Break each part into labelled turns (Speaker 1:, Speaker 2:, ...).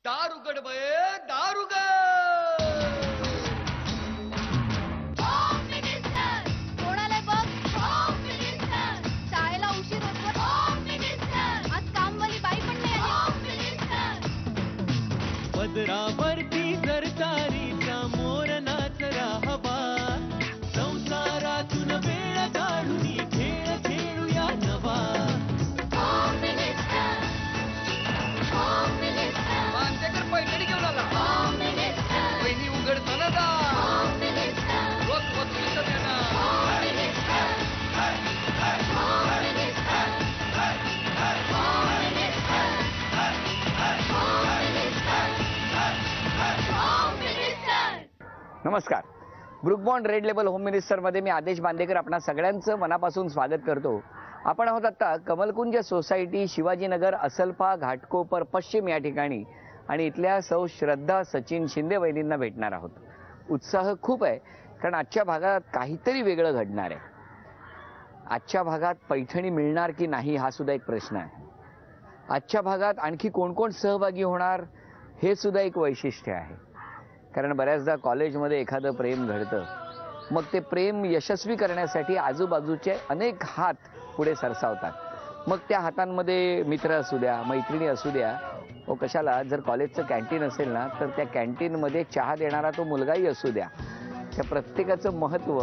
Speaker 1: दारुगड बये दारुगड.
Speaker 2: कोणाला बघ शाळेला उशीर होतो. आज कामवाली बाई पण नाही आली.
Speaker 3: पदरावरती सरकारीचा मोर नाचरा हवा, संसारातून वेळ काढून खेळ खेळूया नवा.
Speaker 1: मानतेकर पैठणी घेऊन आला. वहिनी उघडताना जा. रोज वस्तूचं देणार.
Speaker 4: नमस्कार. ब्रुकबॉन्ड रेड लेबल होम मिनिस्टरमध्ये मी आदेश बांदेकर आपणा सगळ्यांचं मनापासून स्वागत करतो. आपण आहोत आता कमलकुंज सोसायटी, शिवाजीनगर, असलपा, घाटकोपर पश्चिम या ठिकाणी आणि इथल्या सौ श्रद्धा सचिन शिंदे वहिनींना भेटणार आहोत. उत्साह खूप आहे कारण आजच्या भागात काहीतरी वेगळं घडणार आहे. आजच्या भागात पैठणी मिळणार की नाही हा सुद्धा एक प्रश्न आहे. आजच्या भागात आणखी कोण कोण सहभागी होणार हे सुद्धा एक वैशिष्ट्य आहे. कारण बऱ्याचदा कॉलेजमध्ये एखादं प्रेम घडतं, मग ते प्रेम यशस्वी करण्यासाठी आजूबाजूचे अनेक हात पुढे सरसावतात. मग त्या हातांमध्ये मित्र असू द्या, मैत्रिणी असू द्या, व कशाला जर कॉलेजचं कॅन्टीन असेल ना तर त्या कॅन्टीनमध्ये चहा देणारा तो मुलगाही असू द्या, त्या प्रत्येकाचं महत्त्व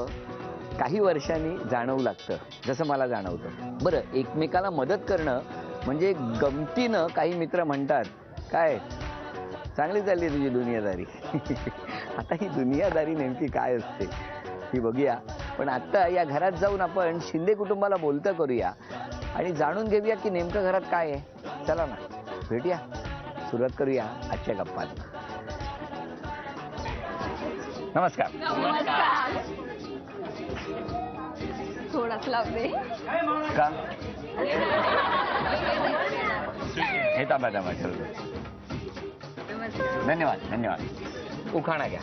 Speaker 4: काही वर्षांनी जाणवू लागतं, जसं मला जाणवतं. बरं, एकमेकाला मदत करणं म्हणजे गमतीनं काही मित्र म्हणतात, काय चांगली चालली तुझी दुनियादारी. आता ही दुनियादारी नेमकी काय असते ही बघूया. पण आता या घरात जाऊन आपण शिंदे कुटुंबाला बोलतं करूया आणि जाणून घेऊया की नेमकं घरात काय आहे. चला ना भेटूया, सुरुवात करूया आजच्या गप्पात. नमस्कार.
Speaker 2: थोडाच लावते
Speaker 4: का हे ताबा धन्यवाद धन्यवाद. उखाणा घ्या.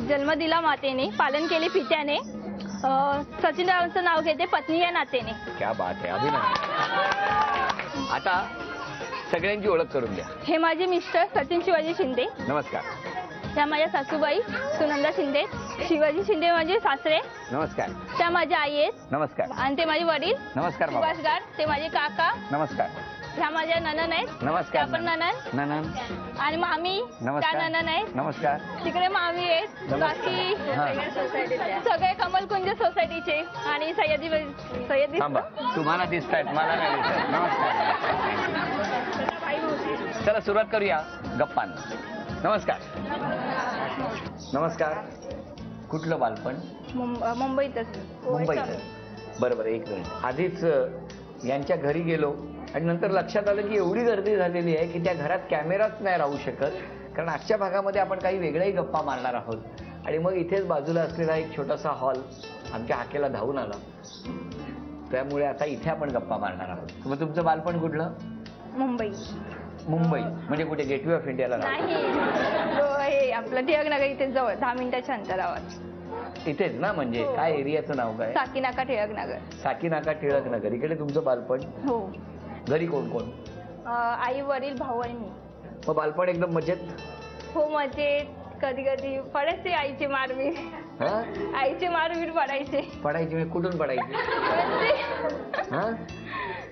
Speaker 2: जन्म दिला मातेने, पालन केले पित्याने, सचिनरावांचं नाव घेते पत्नी या नातेने.
Speaker 4: क्या बात आहे, अभिनंदन. आता सगळ्यांची ओळख करून द्या.
Speaker 2: हे माझे मिस्टर सचिन शिवाजी शिंदे.
Speaker 4: नमस्कार.
Speaker 2: त्या माझ्या सासूबाई सुनंदा शिंदे. शिवाजी शिंदे माझे सासरे.
Speaker 4: नमस्कार.
Speaker 2: त्या माझ्या आई आहेत.
Speaker 4: नमस्कार.
Speaker 2: आणि ते माझे वडील.
Speaker 4: नमस्कार बाबा.
Speaker 2: सुभाष गाड ते माझे काका.
Speaker 4: नमस्कार.
Speaker 2: ह्या माझ्या ननन आहेत.
Speaker 4: नमस्कार.
Speaker 2: आपण ननन
Speaker 4: ननन.
Speaker 2: आणि मामी त्या
Speaker 4: नमस्कार.
Speaker 2: ननन आहेत.
Speaker 4: नमस्कार.
Speaker 2: तिकडे मामी आहेत.
Speaker 4: नमस्कार.
Speaker 2: बाकी सगळे कमलकुंज सोसायटीचे आणि सह्याद्री
Speaker 4: थांबा, तुम्हाला दिसतायत, मला नाही दिसत. नमस्कार. चला सुरुवात करूया गप्पांना. नमस्कार. नमस्कार. कुठलं बालपण?
Speaker 2: मुंबईतच.
Speaker 4: मुंबईत. बरोबर, एक मिनिट. आधीच यांच्या घरी गेलो आणि नंतर लक्षात आलं की एवढी गर्दी झालेली आहे की त्या घरात कॅमेराच नाही राहू शकत, कारण आजच्या भागामध्ये आपण काही वेगळ्याही गप्पा मारणार आहोत. आणि मग इथेच बाजूला असलेला एक छोटासा हॉल आमच्या हाकेला धावून आला, त्यामुळे आता इथे आपण गप्पा मारणार आहोत. मग तुमचं बालपण कुठलं?
Speaker 2: मुंबई.
Speaker 4: मुंबई म्हणजे कुठे? गेटवे ऑफ इंडियाला?
Speaker 2: नाही, हे आपलं टिळकनगर इथे जवळ 10 मिनिटाच्या अंतरावर.
Speaker 4: इथेच ना? म्हणजे काय एरियाचं नाव काय?
Speaker 2: साकीनाका टिळकनगर.
Speaker 4: साकीनाका टिळकनगर. इकडे तुमचं बालपण?
Speaker 2: हो.
Speaker 4: घरी कोण कोण?
Speaker 2: आई, वडील, भाऊ आणि मी.
Speaker 4: मग बालपण एकदम मजेत?
Speaker 2: हो मजेत. कधी कधी पडायचे आईचे मारवीर. आईचे मारवीर पडायचे.
Speaker 4: पडायची म्हणजे कुठून पडायची? हा,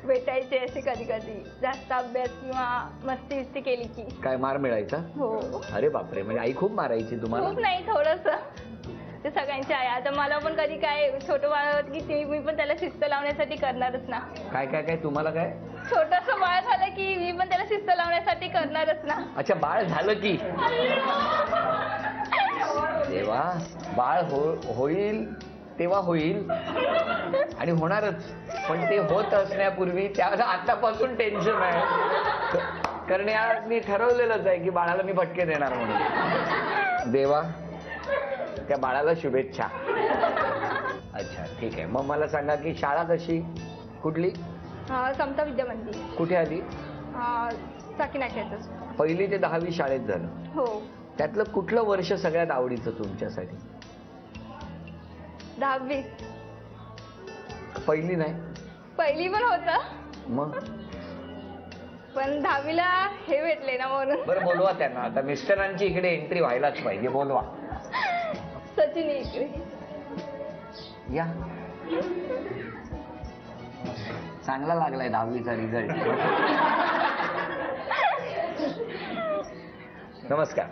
Speaker 2: भेटायचे असे कधी कधी, जास्त अभ्यास किंवा मस्ती बिस्ती केली की.
Speaker 4: काय मार मिळायचा?
Speaker 2: हो.
Speaker 4: अरे बापरे, म्हणजे आई खूप मारायची तुम्हाला?
Speaker 2: खूप नाही, थोडस. ते सगळ्यांचे आहे. आता मला पण कधी काय छोटं बाळ होत की मी पण त्याला शिस्त लावण्यासाठी करणारच ना.
Speaker 4: काय काय काय तुम्हाला काय?
Speaker 2: छोटस बाळ झालं की मी पण त्याला शिस्त लावण्यासाठी करणारच ना.
Speaker 4: अच्छा, बाळ झालं की? देवा, बाळ होईल तेव्हा होईल आणि होणारच, पण ते होत असण्यापूर्वी त्या आतापासून टेन्शन आहे, कारण या मी ठरवलेलंच आहे की बाळाला मी फटके देणार म्हणून. देवा, त्या बाळाला शुभेच्छा. अच्छा, ठीक आहे. मग मला सांगा की शाळा कशी, कुठली?
Speaker 2: समता विद्यामंदिर.
Speaker 4: कुठे आली?
Speaker 2: साकीनाक्यातच.
Speaker 4: 1ली ते 10वी शाळेत झालं?
Speaker 2: हो.
Speaker 4: त्यातलं कुठलं वर्ष सगळ्यात आवडीचं तुमच्यासाठी?
Speaker 2: 10वी.
Speaker 4: 1ली नाही?
Speaker 2: 1ली पण होतं.
Speaker 4: मग
Speaker 2: पण 10वीला हे भेटले ना म्हणून.
Speaker 4: बरं बोलवा त्यांना, आता मिस्टरांची इकडे एंट्री व्हायलाच पाहिजे, बोलवा.
Speaker 2: सचिन इकडे
Speaker 4: या. चांगला लागलाय 10वीचा रिझल्ट. नमस्कार,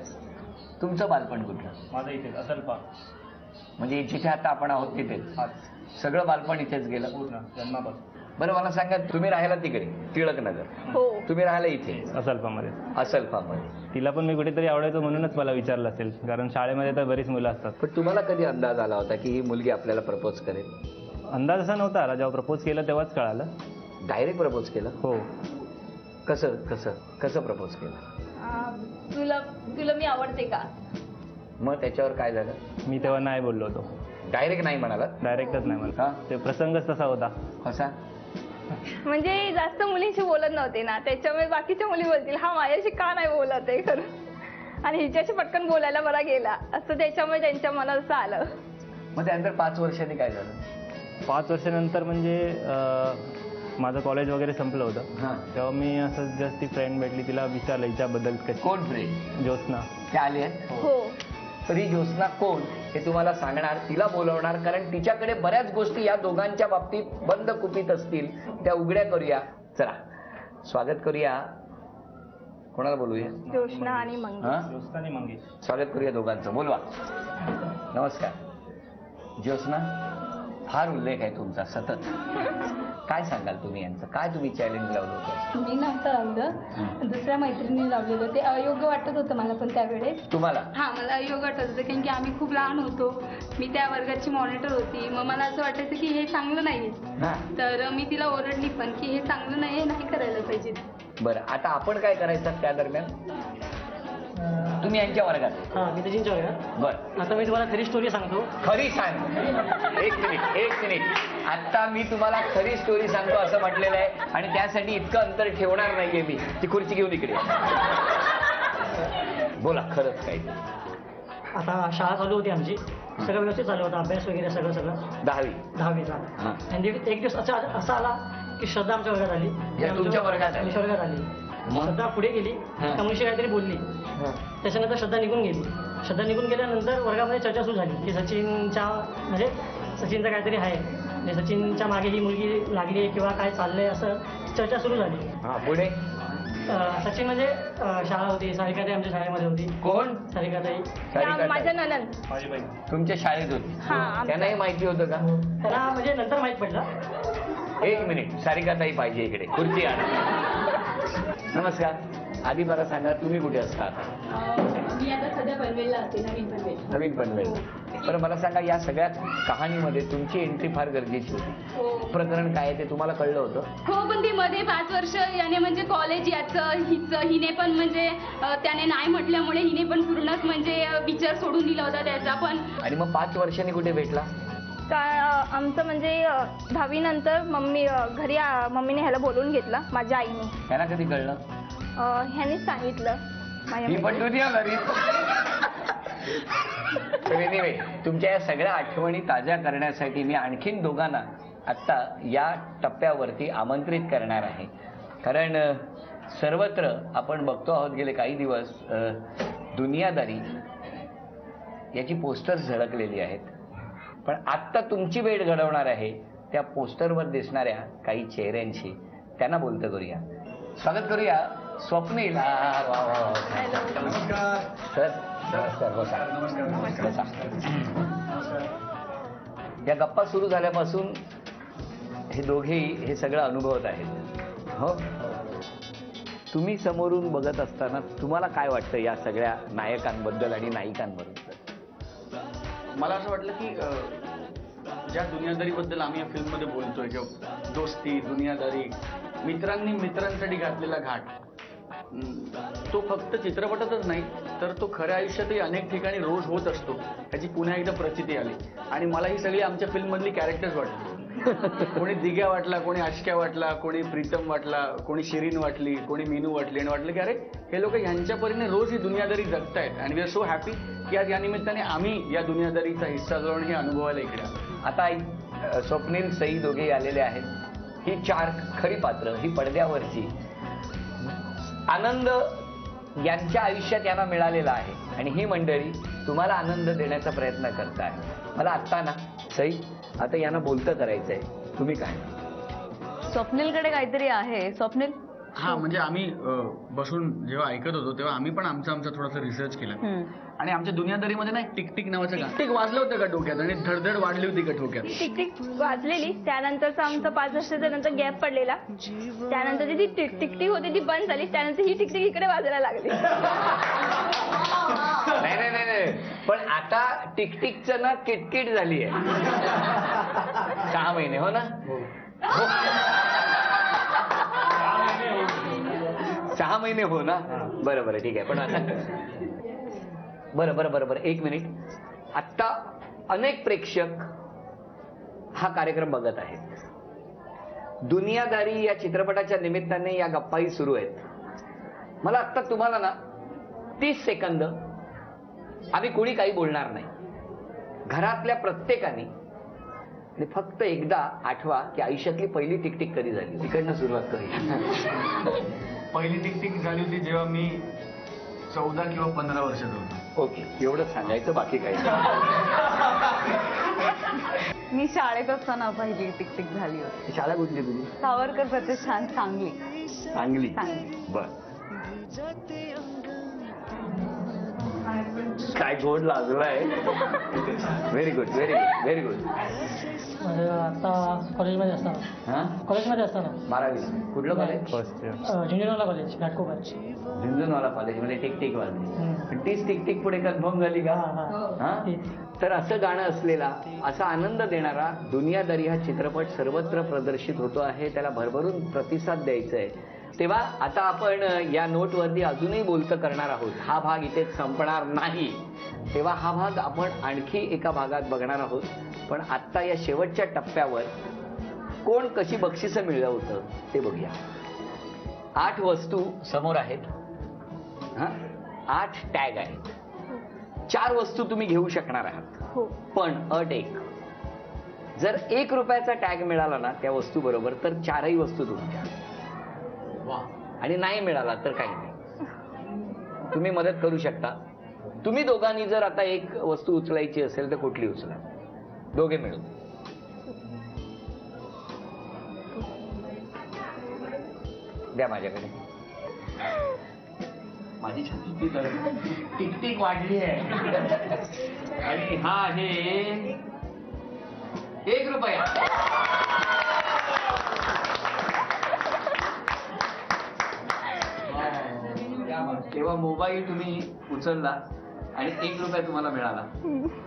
Speaker 4: तुमचं बालपण कुठलं?
Speaker 5: माझं इथे असलपा
Speaker 4: म्हणजे जिथे आता आपण आहोत तिथे सगळं बालपण इथेच गेलं
Speaker 5: पूर्ण जन्मापासून.
Speaker 4: बरं मला सांगा, तुम्ही राहायला तिकडे टिळक नगर,
Speaker 2: हो.
Speaker 4: तुम्ही राहायला इथे
Speaker 5: असलपामध्ये.
Speaker 4: असलफामध्ये.
Speaker 5: तिला पण मी कुठेतरी आवडायचं म्हणूनच मला विचारलं असेल, कारण शाळेमध्ये तर बरीच मुलं असतात.
Speaker 4: पण तुम्हाला कधी अंदाज आला होता की ही मुलगी आपल्याला प्रपोज करेल?
Speaker 5: अंदाज असा नव्हता आला, जेव्हा प्रपोज केलं तेव्हाच कळालं.
Speaker 4: डायरेक्ट प्रपोज केलं?
Speaker 5: हो.
Speaker 4: कसं कसं कसं प्रपोज केलं?
Speaker 2: तुला तुला मी आवडते का?
Speaker 4: मग त्याच्यावर काय झालं?
Speaker 5: मी तेव्हा नाही बोललो होतो,
Speaker 4: डायरेक्ट नाही म्हणाला?
Speaker 5: डायरेक्टच नाही मला.
Speaker 4: हा?
Speaker 5: ते प्रसंगच तसा होता.
Speaker 4: कसा?
Speaker 2: म्हणजे जास्त मुलींशी बोलत नव्हते ना, त्याच्यामुळे बाकीच्या मुली बोलतील हा माझ्याशी का नाही बोलत आहे खरं, आणि हिच्याशी पटकन बोलायला बरा गेला असं, त्याच्यामुळे त्यांच्या मनात असं आलं.
Speaker 4: मग त्यानंतर 5 वर्षांनी काय झालं?
Speaker 5: 5 वर्षानंतर म्हणजे माझं कॉलेज वगैरे संपलं होतं.
Speaker 4: हां.
Speaker 5: तेव्हा मी असं जस्ट ती फ्रेंड भेटली, तिला विचारलं हिच्याबद्दल कशी.
Speaker 4: कोण फ्रेंड?
Speaker 5: ज्योत्स्ना.
Speaker 4: त्या आली आहे?
Speaker 2: हो.
Speaker 4: तर ही ज्योत्स्ना कोण हे तुम्हाला सांगणार, तिला बोलवणार, कारण तिच्याकडे बऱ्याच गोष्टी या दोघांच्या बाबतीत बंद कुपीत असतील, त्या उघड्या करूया. चला स्वागत करूया. कोणाला बोलूया?
Speaker 2: ज्योत्स्ना आणि मंगेश.
Speaker 4: हा,
Speaker 5: ज्योत्स्ना आणि मंगेश.
Speaker 4: स्वागत करूया दोघांचं. बोलवा. नमस्कार ज्योत्स्ना, फार उल्लेख आहे तुमचा सतत. काय सांगाल तुम्ही यांचं? काय तुम्ही चॅलेंज लावलं होतं?
Speaker 6: मी नव्हतं लावलं, दुसऱ्या मैत्रिणी लावलेलं. ते अयोग्य वाटत होतं मला पण त्यावेळेस.
Speaker 4: तुम्हाला?
Speaker 6: हा, मला अयोग्य वाटत होतं, कारण की आम्ही खूप लहान होतो. मी त्या वर्गाची मॉनिटर होती. मग मला असं वाटायचं की हे चांगलं नाहीये,
Speaker 4: हा.
Speaker 6: तर मी तिला ओरडली पण की हे चांगलं नाहीये, नाही करायला पाहिजे.
Speaker 4: बरं, आता आपण काय करायचं त्या दरम्यान? तुम्ही यांच्या वर्गात?
Speaker 7: हा, मी त्याची वर्गात.
Speaker 4: बरं,
Speaker 7: आता मी तुम्हाला खरी स्टोरी सांगतो.
Speaker 4: खरी सांग. एक मिनिट. आता मी तुम्हाला खरी स्टोरी सांगतो असं म्हटलेलं आहे, आणि त्यासाठी इतकं अंतर ठेवणार नाहीये मी. ती खुर्ची घेऊन इकडे बोला, खरंच काय?
Speaker 7: आता शाळा चालू होती आमची, सगळं व्यवस्थित चालू होतं, अभ्यास वगैरे सगळं
Speaker 4: 10वी. हा.
Speaker 7: आणि एक दिवस असा आला की श्रद्धा आमच्या वर्गात आली.
Speaker 4: या तुमच्या वर्गात आली?
Speaker 7: आमच्या वर्गात आली.
Speaker 4: मग?
Speaker 7: श्रद्धा पुढे गेली,
Speaker 4: हा.
Speaker 7: त्या मुलीशी काहीतरी बोलली. त्याच्यानंतर श्रद्धा निघून गेली. श्रद्धा निघून गेल्यानंतर वर्गामध्ये चर्चा सुरू झाली की सचिनचं काहीतरी आहे, म्हणजे सचिनच्या मागे ही मुलगी लागली आहे किंवा काय चाललंय, असं चर्चा सुरू झाली.
Speaker 4: हा, पुढे?
Speaker 7: सचिन म्हणजे शाळा होती, सारिकाताई आमच्या शाळेमध्ये होती.
Speaker 4: कोण?
Speaker 7: सारिकाताई.
Speaker 2: माझ्या ननंद
Speaker 5: माझी बहीण.
Speaker 4: तुमच्या शाळेत होती?
Speaker 2: हा, आमच्या.
Speaker 4: त्यांनाही माहिती होतं का?
Speaker 7: त्यांना म्हणजे नंतर माहीत पडलं.
Speaker 4: एक मिनिट, सारिकाताई पाहिजे इकडे, खुर्ची आणा. नमस्कार, आधी मला सांगा तुम्ही कुठे असता?
Speaker 6: मी आता सध्या पनवेलला असते, नवीन
Speaker 4: पनवेल. बरं मला सांगा, या सगळ्या कहाणीमध्ये तुमची एंट्री फार गरजेची होती. प्रकरण काय आहे ते तुम्हाला कळलं होतं?
Speaker 6: हो, पण ती मध्ये 5 वर्ष याने म्हणजे कॉलेज याचं हिने पण म्हणजे त्याने नाही म्हटल्यामुळे हिने पण पूर्णच म्हणजे विचार सोडून दिला होता त्याचा पण.
Speaker 4: आणि मग 5 वर्षांनी कुठे भेटला?
Speaker 2: आमचं म्हणजे 10वी नंतर मम्मीने ह्याला बोलवून घेतला, माझ्या आईने.
Speaker 4: त्यांना कधी कळलं?
Speaker 2: ह्यानेच सांगितलं
Speaker 4: ही पण दुनिया घरी. Anyway, तुमच्या या सगळ्या आठवणी ताज्या करण्यासाठी मी आणखीन दोघांना आत्ता या टप्प्यावरती आमंत्रित करणार आहे. कारण सर्वत्र आपण बघतो आहोत गेले काही दिवस दुनियादारी याची पोस्टर्स झळकलेली आहेत. पण आत्ता तुमची भेट घडवणार आहे त्या पोस्टरवर दिसणाऱ्या काही चेहऱ्यांशी. त्यांना बोलतं करूया. स्वागत करूया स्वप्नील.
Speaker 1: नमस्कार
Speaker 4: सर. नमस्कार. बसा. या गप्पा सुरू झाल्यापासून हे दोघेही हे सगळं अनुभवत आहेत. हो, तुम्ही समोरून बघत असताना तुम्हाला काय वाटतं या सगळ्या नायकांबद्दल आणि नायिकांबद्दल?
Speaker 8: मला असं वाटलं की ज्या दुनियादारीबद्दल आम्ही या फिल्ममध्ये बोलतोय, किंवा दोस्ती, दुनियादारी, मित्रांनी मित्रांसाठी घातलेला घाट, तो फक्त चित्रपटातच नाही तर तो खऱ्या आयुष्यातही अनेक ठिकाणी रोज होत असतो. त्याची पुन्हा एकदा प्रचिती आली. आणि मला ही सगळी आमच्या फिल्ममधली कॅरेक्टर्स वाटली. कोणी दिग्या वाटला, कोणी आशिक्या वाटला, कोणी प्रीतम वाटला, कोणी शिरीन वाटली, कोणी मीनू वाटली. आणि वाटलं की अरे हे लोक ह्यांच्या परीने रोज ही दुनियादारी जगतायत. आणि वी आर सो हॅपी की आज या निमित्ताने आम्ही या दुनियादारीचा हिस्सा जाऊन हे अनुभवायला इकडे आलो.
Speaker 4: आता स्वप्नील, सई दोघेही आलेले आहेत. ही 4 खरी पात्र, ही पडद्यावरची. आनंद यांच्या आयुष्यात यांना मिळालेला आहे आणि ही मंडळी तुम्हाला आनंद देण्याचा प्रयत्न करताय. मला आत्ता ना सई आता यांना बोलतं करायचंय. तुम्ही काय
Speaker 2: स्वप्नीलकडे काहीतरी आहे. स्वप्नील
Speaker 8: हा म्हणजे आम्ही बसून जेव्हा ऐकत होतो तेव्हा आम्ही पण आमचा थोडासा रिसर्च केला आणि आमच्या दुनियादारीमध्ये ना एक टिकटिक नावाचं गाणं टिक वाजलं होतं का डोक्यात आणि धडधड वाढली होती का डोक्यात.
Speaker 2: टिकटिक वाजलेली, त्यानंतरचा आमचा 5 वर्षाच्या नंतर गॅप पडलेला, त्यानंतर जी टिकटिक होती ती बंद झाली, त्यानंतर ही टिकटिक इकडे वाजायला लागली.
Speaker 4: नाही नाही नाही नाही पण आता टिकटिकचं ना किटकिट झाली आहे. 6 महिने हो ना. 6 महिने हो ना. बरं बरं ठीक आहे. पण आता बरं 1 मिनिट. आत्ता अनेक प्रेक्षक हा कार्यक्रम बघत आहेत. दुनियादारी या चित्रपटाच्या निमित्ताने या गप्पाही सुरू आहेत. मला आत्ता तुम्हाला ना 30 सेकंद आम्ही कोणी काही बोलणार नाही. घरातल्या प्रत्येकाने आणि फक्त एकदा आठवा की आयुष्यातली पहिली टिकटिक कधी झाली. तिकडनं सुरुवात करूया.
Speaker 8: पहिली टिकटिक झाली होती जेव्हा मी 14 किंवा 15 वर्षाचा होतो.
Speaker 4: ओके एवढंच सांगायचं बाकी काही नाही.
Speaker 2: मी शाळेत असताना पहिली टिकटिक झाली होती.
Speaker 4: शाळा कुठली तुझी.
Speaker 2: सावरकर प्रतिष्ठान सांगली.
Speaker 4: चांगली बर. काय गोड लाजलाय. Very good very good very good.
Speaker 7: आता कॉलेजमध्ये असताना
Speaker 4: हा
Speaker 7: कॉलेजमध्ये असताना
Speaker 4: 12वी कुठलं कॉलेज.
Speaker 5: First year
Speaker 7: Jhunjhunwala college Ghatkopar.
Speaker 4: Jhunjhunwala कॉलेजमध्ये टिकटिक वाजली. तीच टिकटिक पुढे कन्फर्म झाली का. हा तर असं गाणं असलेला असा आनंद देणारा दुनियादारी हा चित्रपट सर्वत्र प्रदर्शित होतो आहे. त्याला भरभरून प्रतिसाद द्यायचा आहे. तेव्हा आता आपण या नोटवरती अजूनही बोलतं करणार आहोत. हा भाग इथे संपणार नाही. तेव्हा हा भाग आपण आणखी एका भागात बघणार आहोत. पण आत्ता या शेवटच्या टप्प्यावर कोण कशी बक्षिसं मिळवतं ते बघूया. 8 वस्तू समोर आहेत. 8 टॅग आहेत. 4 वस्तू तुम्ही घेऊ शकणार आहात. पण अट एक, जर 1 रुपयाचा टॅग मिळाला ना त्या वस्तू बरोबर तर 4ही वस्तू तुमच्या. आणि नाही मिळाला तर काही नाही. तुम्ही मदत करू शकता. तुम्ही दोघांनी जर आता एक वस्तू उचलायची असेल तर कुठली उचला. दोघे मिळून. द्या माझ्याकडे. माझी छाती टिकटिक वाढली आहे. आणि हा आहे 1 रुपया. तेव्हा मोबाईल तुम्ही उचलला आणि 1 रुपया तुम्हाला मिळाला.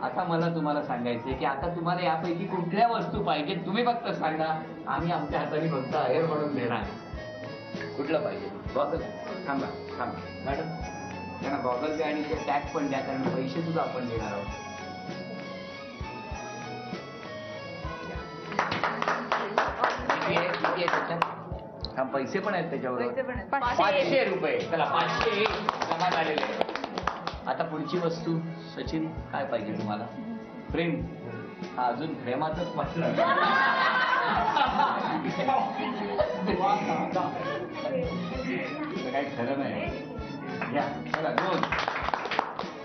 Speaker 4: आता मला तुम्हाला सांगायचंय की आता तुम्हाला यापैकी कुठल्या वस्तू पाहिजे तुम्ही फक्त सांगा. आम्ही आमच्या हाताने फक्त आहेर म्हणून देणार. कुठलं पाहिजे. गॉगल. थांबा मॅडम त्यांना गॉगल द्या आणि ते टॅग पण द्या कारण पैसे सुद्धा आपण देणार आहोत. किती आहे त्याच्यात. हा पैसे पण आहेत त्याच्याबरोबर. 500 रुपये. चला 500 जमा झालेले. आता पुढची वस्तू. सचिन काय पाहिजे तुम्हाला. प्रेम. हा अजून प्रेमातच वाटलं. काय खरं नाही. या चला 2.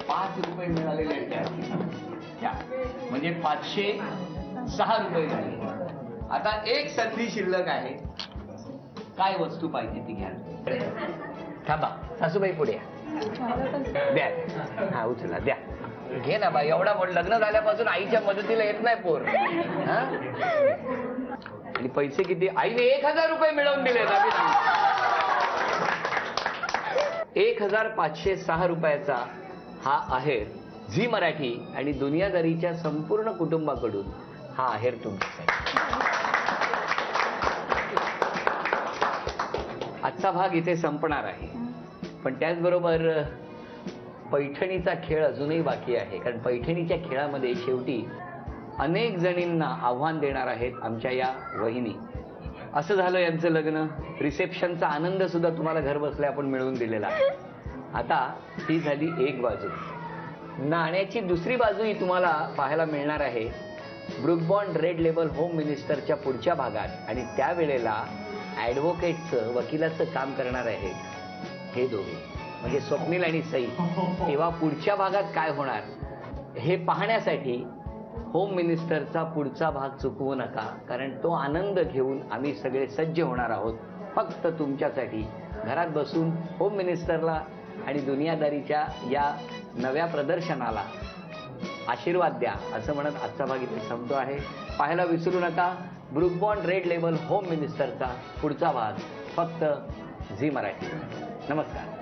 Speaker 4: 5 रुपये मिळालेले आहेत. त्या म्हणजे 506 रुपये झाले. आता एक संधी शिल्लक आहे. काय वस्तू पाहिजे ती घ्या. थांबा सासूबाई पुढे या. द्या. हा उचला द्या. घे ना बाई. एवढा लग्न झाल्यापासून आईच्या मदतीला येत नाही पोर. आणि पैसे किती. आईने 1000 रुपये मिळवून दिले. 1506 रुपयाचा हा आहेर झी मराठी आणि दुनियादारीच्या संपूर्ण कुटुंबाकडून हा आहेर तुमच्यासाठी. आजचा भाग इथे संपणार आहे. पण त्याचबरोबर पैठणीचा खेळ अजूनही बाकी आहे. कारण पैठणीच्या खेळामध्ये शेवटी अनेक जणींना आव्हान देणार आहेत आमच्या या वहिनी. असं झालं यांचं लग्न. रिसेप्शनचा आनंद सुद्धा तुम्हाला घर बसल्या आपण मिळवून दिलेला आहे. आता ही झाली एक बाजू. नाण्याची दुसरी बाजूही तुम्हाला पाहायला मिळणार आहे Brooke Bond Red Label home मिनिस्टरच्या पुढच्या भागात. आणि त्यावेळेला ॲडव्होकेटचं वकिलाचं काम करणार आहेत हे दोघे म्हणजे स्वप्नील आणि सई, तेव्हा पुढच्या भागात काय होणार हे पाहण्यासाठी होम मिनिस्टरचा पुढचा भाग चुकवू नका, कारण तो आनंद घेऊन आम्ही सगळे सज्ज होणार आहोत फक्त तुमच्यासाठी. घरात बसून होम मिनिस्टरला आणि दुनियादारीच्या या नव्या प्रदर्शनाला आशीर्वाद द्या असं म्हणत आजचा भाग इथे संपतो आहे. पाहायला विसरू नका Brooke Bond Red Label home मिनिस्टरचा पुढचा भाग फक्त झी मराठी. नमस्कार.